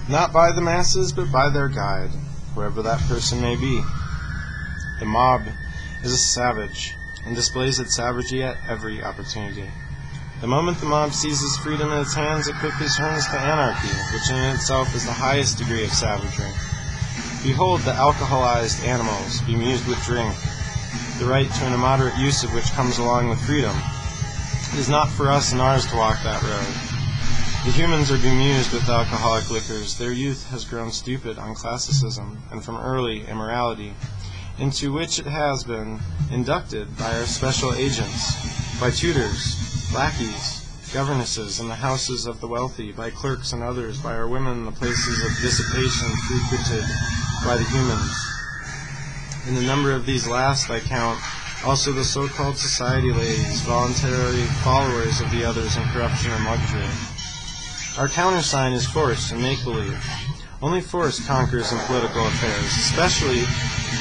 not by the masses, but by their guide, whoever that person may be. The mob is a savage, and displays its savagery at every opportunity. The moment the mob seizes freedom in its hands, it quickly turns to anarchy, which in itself is the highest degree of savagery. Behold the alcoholized animals, bemused with drink, the right to an immoderate use of which comes along with freedom. It is not for us and ours to walk that road. The humans are bemused with alcoholic liquors. Their youth has grown stupid on classicism, and from early immorality, into which it has been inducted by our special agents, by tutors, lackeys, governesses in the houses of the wealthy, by clerks and others, by our women in the places of dissipation frequented by the humans. In the number of these last I count also the so-called society ladies, voluntarily followers of the others in corruption and luxury. Our countersign is force and make-believe. Only force conquers in political affairs, especially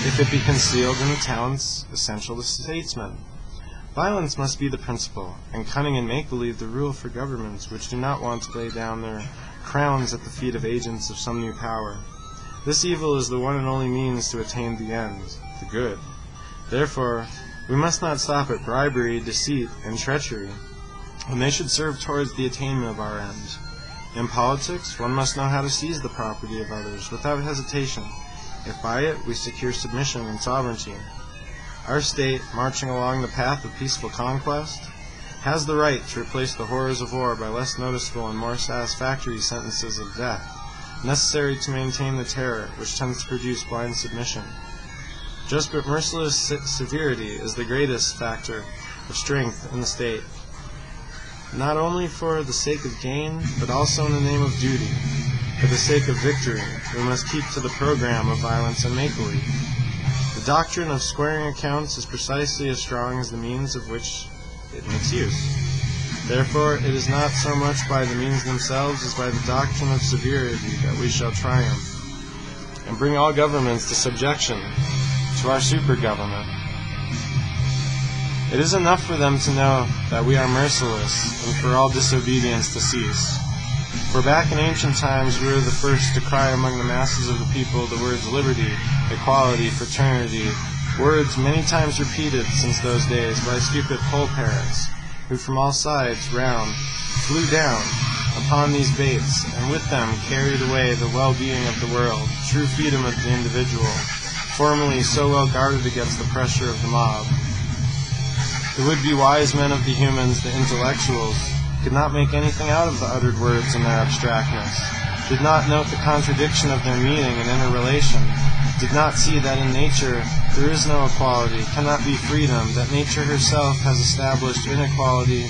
if it be concealed in the talents essential to statesmen. Violence must be the principle, and cunning and make-believe the rule for governments which do not want to lay down their crowns at the feet of agents of some new power. This evil is the one and only means to attain the end, the good. Therefore, we must not stop at bribery, deceit, and treachery, when they should serve towards the attainment of our end. In politics, one must know how to seize the property of others without hesitation, if by it we secure submission and sovereignty. Our state, marching along the path of peaceful conquest, has the right to replace the horrors of war by less noticeable and more satisfactory sentences of death, necessary to maintain the terror which tends to produce blind submission. Just but merciless severity is the greatest factor of strength in the state, not only for the sake of gain, but also in the name of duty. For the sake of victory, we must keep to the program of violence and make-believe. The doctrine of squaring accounts is precisely as strong as the means of which it makes use. Therefore, it is not so much by the means themselves as by the doctrine of severity that we shall triumph, and bring all governments to subjection to our super-government. It is enough for them to know that we are merciless, and for all disobedience to cease. For back in ancient times we were the first to cry among the masses of the people the words liberty, equality, fraternity, words many times repeated since those days by stupid poll-parrots, who from all sides round flew down upon these baits, and with them carried away the well-being of the world, true freedom of the individual, formerly so well guarded against the pressure of the mob. The would-be wise men of the humans, the intellectuals, could not make anything out of the uttered words in their abstractness, did not note the contradiction of their meaning and interrelation, did not see that in nature there is no equality, cannot be freedom, that nature herself has established inequality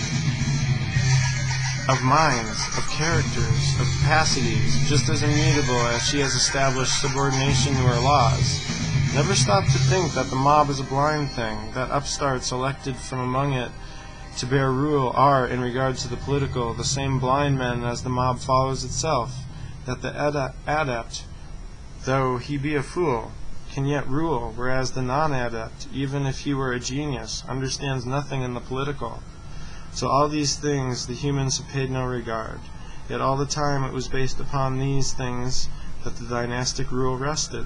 of minds, of characters, of capacities, just as immutable as she has established subordination to her laws. Never stop to think that the mob is a blind thing, that upstarts elected from among it to bear rule are, in regard to the political, the same blind men as the mob follows itself, that the adept, though he be a fool, can yet rule, whereas the non-adept, even if he were a genius, understands nothing in the political. So all these things the humans have paid no regard, yet all the time it was based upon these things that the dynastic rule rested.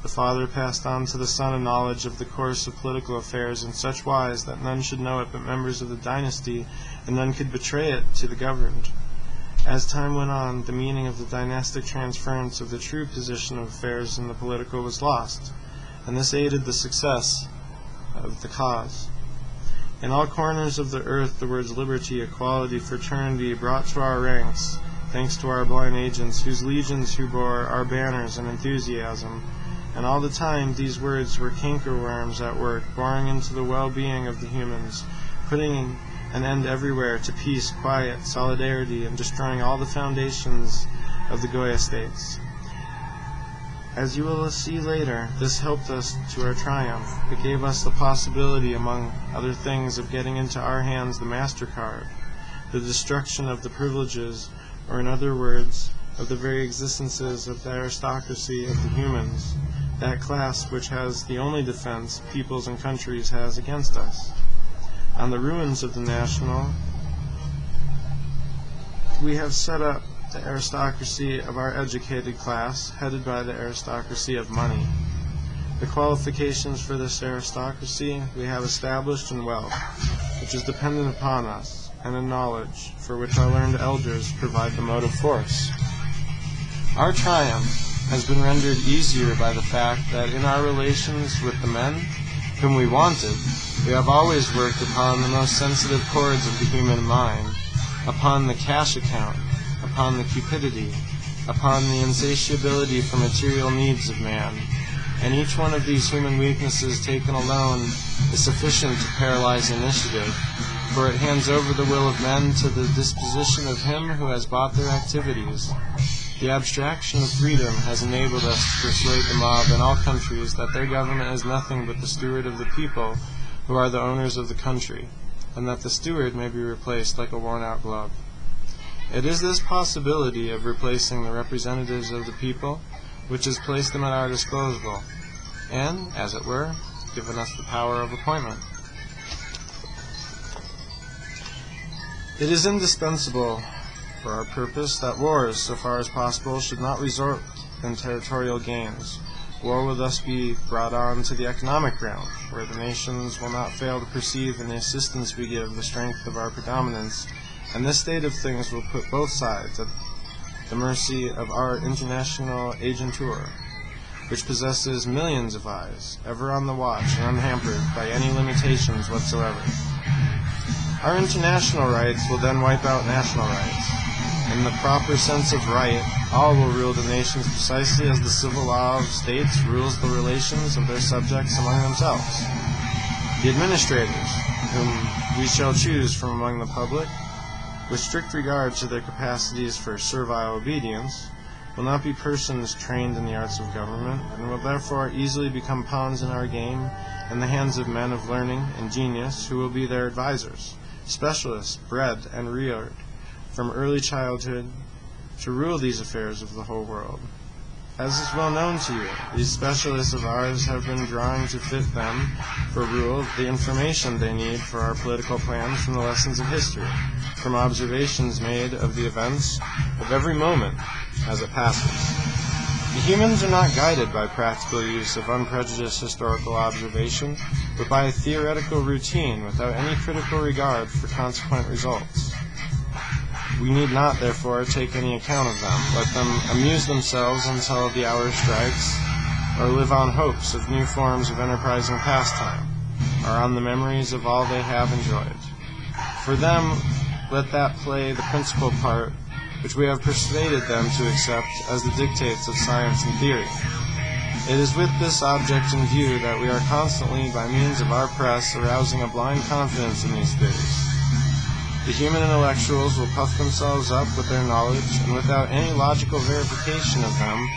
The father passed on to the son a knowledge of the course of political affairs in such wise that none should know it but members of the dynasty, and none could betray it to the governed. As time went on, the meaning of the dynastic transference of the true position of affairs in the political was lost, and this aided the success of the cause. In all corners of the earth the words liberty, equality, fraternity brought to our ranks, thanks to our blind agents, whose legions who bore our banners and enthusiasm. And all the time these words were cankerworms at work, boring into the well-being of the humans, putting an end everywhere to peace, quiet, solidarity, and destroying all the foundations of the Goya states. As you will see later, this helped us to our triumph. It gave us the possibility, among other things, of getting into our hands the MasterCard, the destruction of the privileges, or in other words, of the very existences of the aristocracy of the humans, that class which has the only defense peoples and countries has against us. On the ruins of the national, we have set up the aristocracy of our educated class, headed by the aristocracy of money. The qualifications for this aristocracy we have established in wealth, which is dependent upon us, and in knowledge, for which our learned elders provide the motive force. Our triumph has been rendered easier by the fact that in our relations with the men whom we wanted, we have always worked upon the most sensitive chords of the human mind, upon the cash account, upon the cupidity, upon the insatiability for material needs of man, and each one of these human weaknesses taken alone is sufficient to paralyze initiative, for it hands over the will of men to the disposition of him who has bought their activities. The abstraction of freedom has enabled us to persuade the mob in all countries that their government is nothing but the steward of the people, who are the owners of the country, and that the steward may be replaced like a worn-out glove. It is this possibility of replacing the representatives of the people which has placed them at our disposal, and, as it were, given us the power of appointment. It is indispensable for our purpose that wars, so far as possible, should not result in territorial gains. War will thus be brought on to the economic realm, where the nations will not fail to perceive in the assistance we give the strength of our predominance, and this state of things will put both sides at the mercy of our international agentur, which possesses millions of eyes, ever on the watch and unhampered by any limitations whatsoever. Our international rights will then wipe out national rights. In the proper sense of right, all will rule the nations precisely as the civil law of states rules the relations of their subjects among themselves. The administrators, whom we shall choose from among the public, with strict regard to their capacities for servile obedience, will not be persons trained in the arts of government, and will therefore easily become pawns in our game in the hands of men of learning and genius, who will be their advisers, specialists bred and reared from early childhood to rule these affairs of the whole world. As is well known to you, these specialists of ours have been drawing to fit them for rule the information they need for our political plans from the lessons of history, from observations made of the events of every moment as it passes. The humans are not guided by practical use of unprejudiced historical observation, but by a theoretical routine without any critical regard for consequent results. We need not, therefore, take any account of them, let them amuse themselves until the hour strikes, or live on hopes of new forms of enterprising pastime, or on the memories of all they have enjoyed. For them, let that play the principal part which we have persuaded them to accept as the dictates of science and theory. It is with this object in view that we are constantly, by means of our press, arousing a blind confidence in these theories. The human intellectuals will puff themselves up with their knowledge, and without any logical verification of them,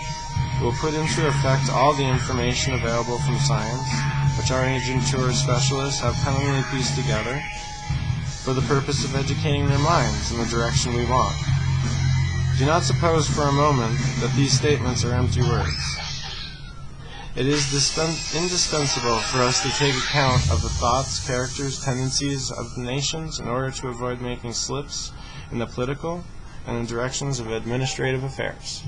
will put into effect all the information available from science, which our agentur specialists have cunningly pieced together, for the purpose of educating their minds in the direction we want. Do not suppose for a moment that these statements are empty words. It is indispensable for us to take account of the thoughts, characters, tendencies of the nations in order to avoid making slips in the political and in directions of administrative affairs.